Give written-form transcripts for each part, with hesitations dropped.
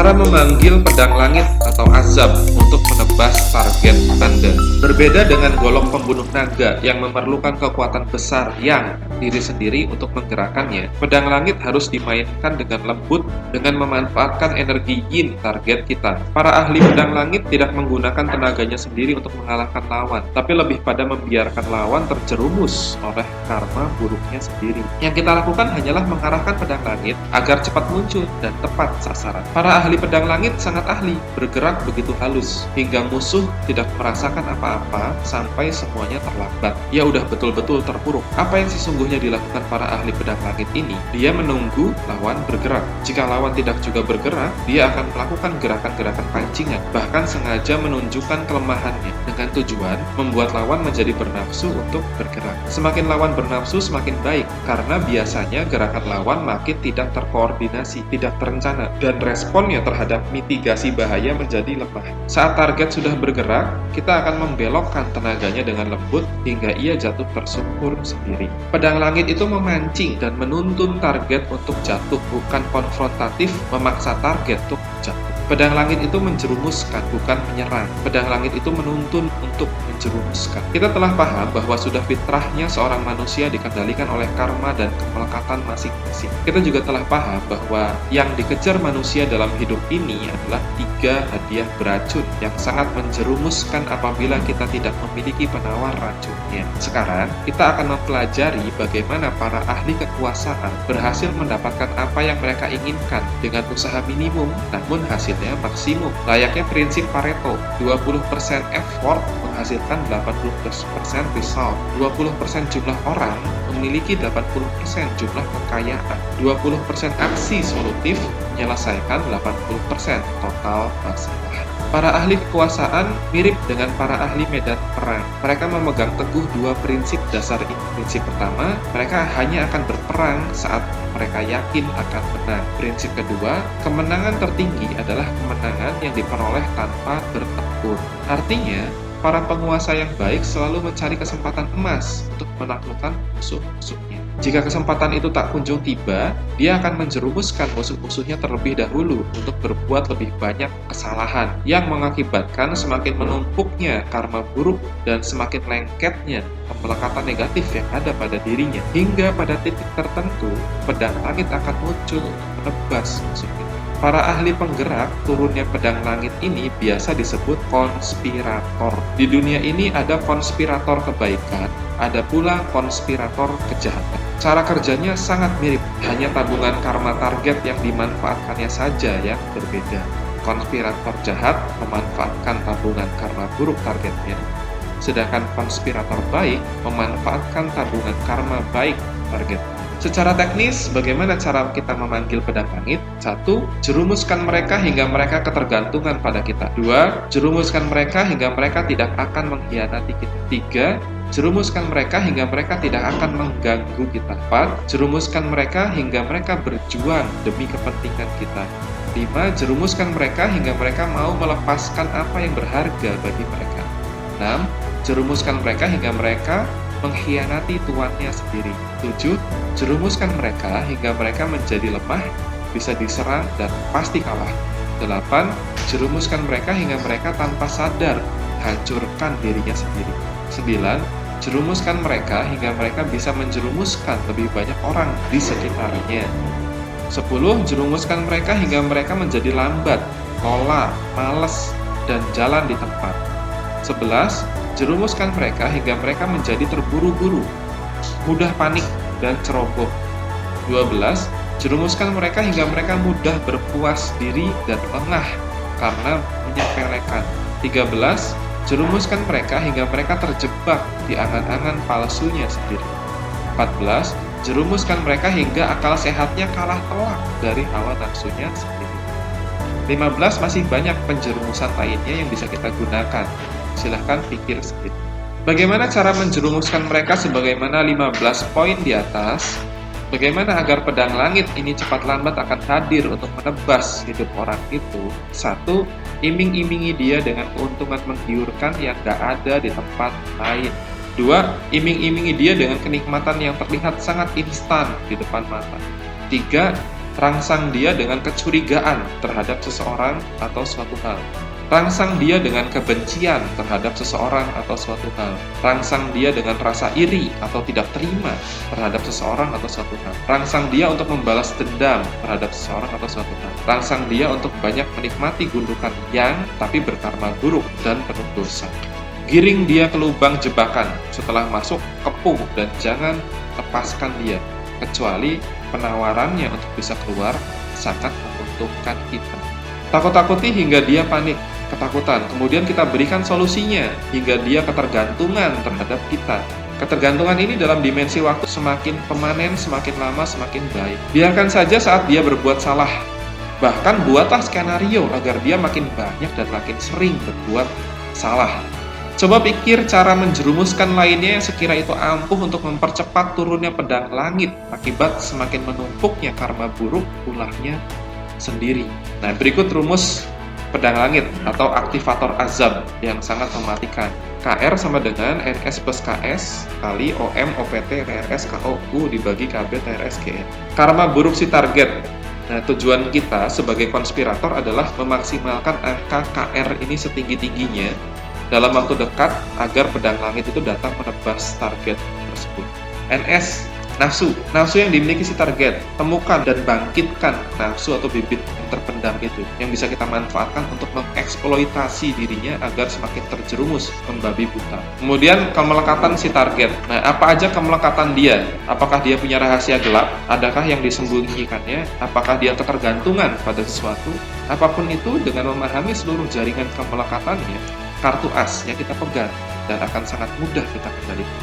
Cara memanggil pedang langit atau azab untuk menebas target Anda. Berbeda dengan golok pembunuh naga yang memerlukan kekuatan besar yang diri sendiri untuk menggerakkannya, pedang langit harus dimainkan dengan lembut dengan memanfaatkan energi yin target kita. Para ahli pedang langit tidak menggunakan tenaganya sendiri untuk mengalahkan lawan, tapi lebih pada membiarkan lawan terjerumus oleh karma buruknya sendiri. Yang kita lakukan hanyalah mengarahkan pedang langit agar cepat muncul dan tepat sasaran. Para ahli pedang langit sangat ahli, bergerak begitu halus, hingga musuh tidak merasakan apa-apa sampai semuanya terlambat. Ia udah betul-betul terpuruk. Apa yang sesungguhnya dilakukan para ahli pedang langit ini? Dia menunggu lawan bergerak. Jika lawan tidak juga bergerak, dia akan melakukan gerakan-gerakan pancingan, bahkan sengaja menunjukkan kelemahannya dengan tujuan membuat lawan menjadi bernafsu untuk bergerak. Semakin lawan bernafsu, semakin baik, karena biasanya gerakan lawan makin tidak terkoordinasi, tidak terencana, dan responnya terhadap mitigasi bahaya menjadi lemah. Saat target sudah bergerak, kita akan membelokkan tenaganya dengan lembut hingga ia jatuh tersungkur sendiri. Pedang langit itu memancing dan menuntun target untuk jatuh, bukan konfrontatif memaksa target untuk jatuh. Pedang langit itu menjerumuskan, bukan menyerang. Pedang langit itu menuntun untuk menjerumuskan. Kita telah paham bahwa sudah fitrahnya seorang manusia dikendalikan oleh karma dan kemelekatan masing-masing. Kita juga telah paham bahwa yang dikejar manusia dalam hidup ini adalah 3 hadiah beracun yang sangat menjerumuskan apabila kita tidak memiliki penawar racunnya. Sekarang, kita akan mempelajari bagaimana para ahli kekuasaan berhasil mendapatkan apa yang mereka inginkan dengan usaha minimum, namun hasilnya maksimum. Layaknya prinsip Pareto, 20% effort menghasilkan 80% result. 20% jumlah orang memiliki 80% jumlah kekayaan. 20% aksi solutif menyelesaikan 80% total masalah. Para ahli kekuasaan mirip dengan para ahli medan perang. Mereka memegang teguh 2 prinsip dasar ini. Prinsip pertama, mereka hanya akan berperang saat mereka yakin akan menang. Prinsip kedua, kemenangan tertinggi adalah kemenangan yang diperoleh tanpa bertempur. Artinya, para penguasa yang baik selalu mencari kesempatan emas untuk menaklukkan musuh-musuhnya. Jika kesempatan itu tak kunjung tiba, dia akan menjerumuskan musuh-musuhnya terlebih dahulu untuk berbuat lebih banyak kesalahan yang mengakibatkan semakin menumpuknya karma buruk dan semakin lengketnya kemelekatan negatif yang ada pada dirinya. Hingga pada titik tertentu, pedang langit akan muncul untuk menebas musuh itu. Para ahli penggerak turunnya pedang langit ini biasa disebut konspirator. Di dunia ini ada konspirator kebaikan, ada pula konspirator kejahatan. Cara kerjanya sangat mirip, hanya tabungan karma target yang dimanfaatkannya saja yang berbeda. Konspirator jahat memanfaatkan tabungan karma buruk targetnya, sedangkan konspirator baik memanfaatkan tabungan karma baik targetnya. Secara teknis, bagaimana cara kita memanggil pedang langit? 1. Jerumuskan mereka hingga mereka ketergantungan pada kita. 2. Jerumuskan mereka hingga mereka tidak akan mengkhianati kita. 3. Jerumuskan mereka hingga mereka tidak akan mengganggu kita. 4. Jerumuskan mereka hingga mereka berjuang demi kepentingan kita. 5. Jerumuskan mereka hingga mereka mau melepaskan apa yang berharga bagi mereka. 6. Jerumuskan mereka hingga mereka mengkhianati tuannya sendiri. 7. Jerumuskan mereka hingga mereka menjadi lemah, bisa diserang dan pasti kalah. 8. Jerumuskan mereka hingga mereka tanpa sadar hancurkan dirinya sendiri. 9. Jerumuskan mereka hingga mereka bisa menjerumuskan lebih banyak orang di sekitarnya. 10. Jerumuskan mereka hingga mereka menjadi lambat, lola, malas, dan jalan di tempat. 11. Jerumuskan mereka hingga mereka menjadi terburu-buru, mudah panik, dan ceroboh. 12. Jerumuskan mereka hingga mereka mudah berpuas diri dan lengah karena menyepelekan. 13. Jerumuskan mereka hingga mereka terjebak di angan-angan palsunya sendiri. 14. Jerumuskan mereka hingga akal sehatnya kalah telak dari hawa nafsunya sendiri. 15. Masih banyak penjerumusan lainnya yang bisa kita gunakan. Silahkan pikir sendiri. Bagaimana cara menjerumuskan mereka sebagaimana 15 poin di atas? Bagaimana agar pedang langit ini cepat lambat akan hadir untuk menebas hidup orang itu? 1. Iming-imingi dia dengan keuntungan menggiurkan yang gak ada di tempat lain. 2. Iming-imingi dia dengan kenikmatan yang terlihat sangat instan di depan mata. 3. Rangsang dia dengan kecurigaan terhadap seseorang atau suatu hal. Rangsang dia dengan kebencian terhadap seseorang atau suatu hal. Rangsang dia dengan rasa iri atau tidak terima terhadap seseorang atau suatu hal. Rangsang dia untuk membalas dendam terhadap seseorang atau suatu hal. Rangsang dia untuk banyak menikmati gundukan yang tapi berkarma buruk dan penuh dosa. Giring dia ke lubang jebakan, setelah masuk kepung dan jangan lepaskan dia, kecuali penawarannya untuk bisa keluar sangat menguntungkan kita. Takut-takuti hingga dia panik, ketakutan, kemudian kita berikan solusinya hingga dia ketergantungan terhadap kita. Ketergantungan ini dalam dimensi waktu semakin pemanen, semakin lama semakin baik. Biarkan saja saat dia berbuat salah. Bahkan buatlah skenario agar dia makin banyak dan makin sering berbuat salah. Coba pikir cara menjerumuskan lainnya yang sekira itu ampuh untuk mempercepat turunnya pedang langit akibat semakin menumpuknya karma buruk ulahnya sendiri. Nah, berikut rumus pedang langit atau aktivator azab yang sangat mematikan. KR sama dengan NS plus KS kali OM OPT TRS KOU dibagi KB TRS GN. Karma buruk si target. Nah, tujuan kita sebagai konspirator adalah memaksimalkan angka KR ini setinggi-tingginya dalam waktu dekat agar pedang langit itu datang menebas target tersebut. NS, nafsu yang dimiliki si target. Temukan dan bangkitkan nafsu atau bibit yang terpendam itu yang bisa kita manfaatkan untuk mengeksploitasi dirinya agar semakin terjerumus membabi buta. Kemudian kemelekatan si target. Nah, apa aja kemelekatan dia? Apakah dia punya rahasia gelap? Adakah yang disembunyikannya? Apakah dia ketergantungan pada sesuatu? Apapun itu, dengan memahami seluruh jaringan kemelekatannya, kartu asnya kita pegang dan akan sangat mudah kita kendalikan.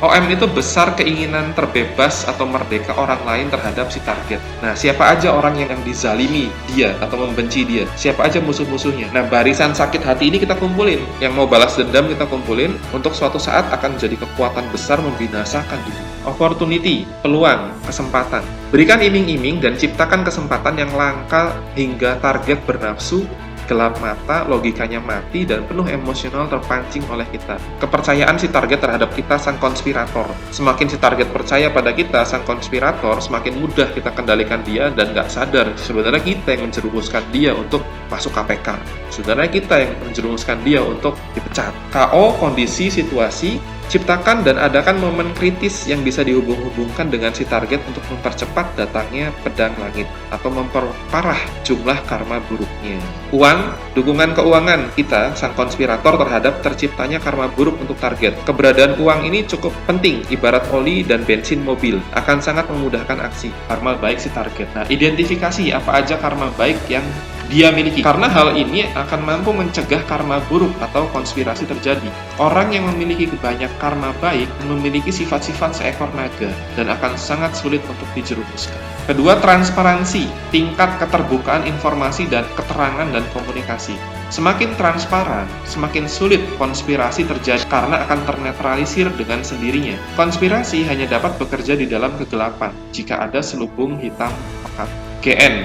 OM itu besar keinginan terbebas atau merdeka orang lain terhadap si target. Nah, siapa aja orang yang dizalimi dia atau membenci dia? Siapa aja musuh-musuhnya? Nah, barisan sakit hati ini kita kumpulin. Yang mau balas dendam kita kumpulin. Untuk suatu saat akan menjadi kekuatan besar membinasakan diri. Opportunity, peluang, kesempatan. Berikan iming-iming dan ciptakan kesempatan yang langka hingga target bernafsu, gelap mata, logikanya mati, dan penuh emosional terpancing oleh kita. Kepercayaan si target terhadap kita sang konspirator. Semakin si target percaya pada kita, sang konspirator, semakin mudah kita kendalikan dia dan nggak sadar. Sebenarnya kita yang menjerumuskan dia untuk masuk KPK. Sebenarnya kita yang menjerumuskan dia untuk dipecat. KO, kondisi, situasi, ciptakan dan adakan momen kritis yang bisa dihubung-hubungkan dengan si target untuk mempercepat datangnya pedang langit atau memperparah jumlah karma buruknya. Uang, dukungan keuangan kita, sang konspirator terhadap terciptanya karma buruk untuk target. Keberadaan uang ini cukup penting, ibarat oli dan bensin mobil, akan sangat memudahkan aksi karma baik si target. Nah, identifikasi apa aja karma baik yang dia miliki. Karena hal ini akan mampu mencegah karma buruk atau konspirasi terjadi. Orang yang memiliki banyak karma baik memiliki sifat-sifat seekor naga dan akan sangat sulit untuk dijerumuskan. Kedua, transparansi, tingkat keterbukaan informasi dan keterangan dan komunikasi. Semakin transparan, semakin sulit konspirasi terjadi karena akan ternetralisir dengan sendirinya. Konspirasi hanya dapat bekerja di dalam kegelapan jika ada selubung hitam pekat. GN,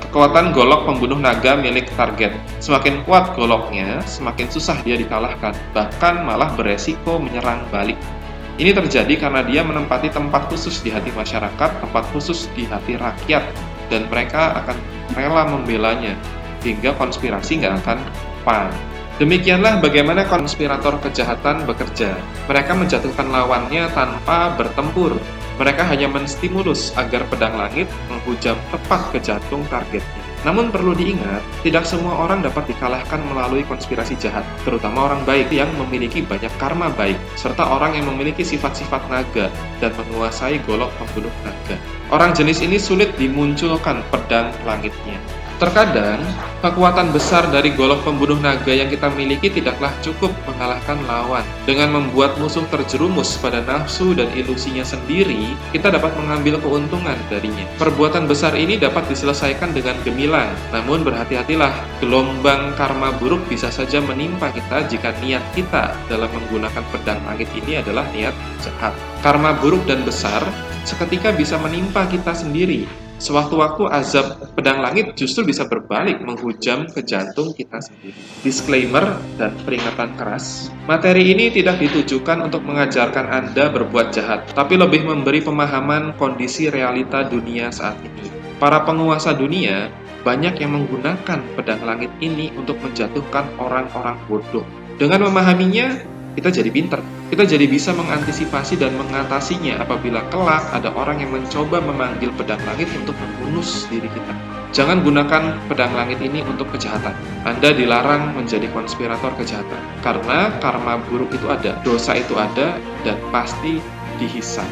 kekuatan golok pembunuh naga milik target. Semakin kuat goloknya, semakin susah dia dikalahkan, bahkan malah beresiko menyerang balik. Ini terjadi karena dia menempati tempat khusus di hati masyarakat, tempat khusus di hati rakyat, dan mereka akan rela membelanya, hingga konspirasi nggak akan pan. Demikianlah bagaimana konspirator kejahatan bekerja. Mereka menjatuhkan lawannya tanpa bertempur. Mereka hanya menstimulus agar pedang langit menghujam tepat ke jantung targetnya. Namun perlu diingat, tidak semua orang dapat dikalahkan melalui konspirasi jahat, terutama orang baik yang memiliki banyak karma baik, serta orang yang memiliki sifat-sifat naga dan menguasai golok pembunuh naga. Orang jenis ini sulit dimunculkan pedang langitnya. Terkadang, kekuatan besar dari golok pembunuh naga yang kita miliki tidaklah cukup mengalahkan lawan. Dengan membuat musuh terjerumus pada nafsu dan ilusinya sendiri, kita dapat mengambil keuntungan darinya. Perbuatan besar ini dapat diselesaikan dengan gemilang, namun berhati-hatilah, gelombang karma buruk bisa saja menimpa kita jika niat kita dalam menggunakan pedang langit ini adalah niat jahat. Karma buruk dan besar seketika bisa menimpa kita sendiri. Sewaktu-waktu azab pedang langit justru bisa berbalik menghujam ke jantung kita sendiri. Disclaimer dan peringatan keras, materi ini tidak ditujukan untuk mengajarkan Anda berbuat jahat, tapi lebih memberi pemahaman kondisi realita dunia saat ini. Para penguasa dunia banyak yang menggunakan pedang langit ini untuk menjatuhkan orang-orang bodoh. Dengan memahaminya, kita jadi pinter. Kita jadi bisa mengantisipasi dan mengatasinya apabila kelak ada orang yang mencoba memanggil pedang langit untuk membunuh diri kita. Jangan gunakan pedang langit ini untuk kejahatan. Anda dilarang menjadi konspirator kejahatan. Karena karma buruk itu ada, dosa itu ada, dan pasti dihisab.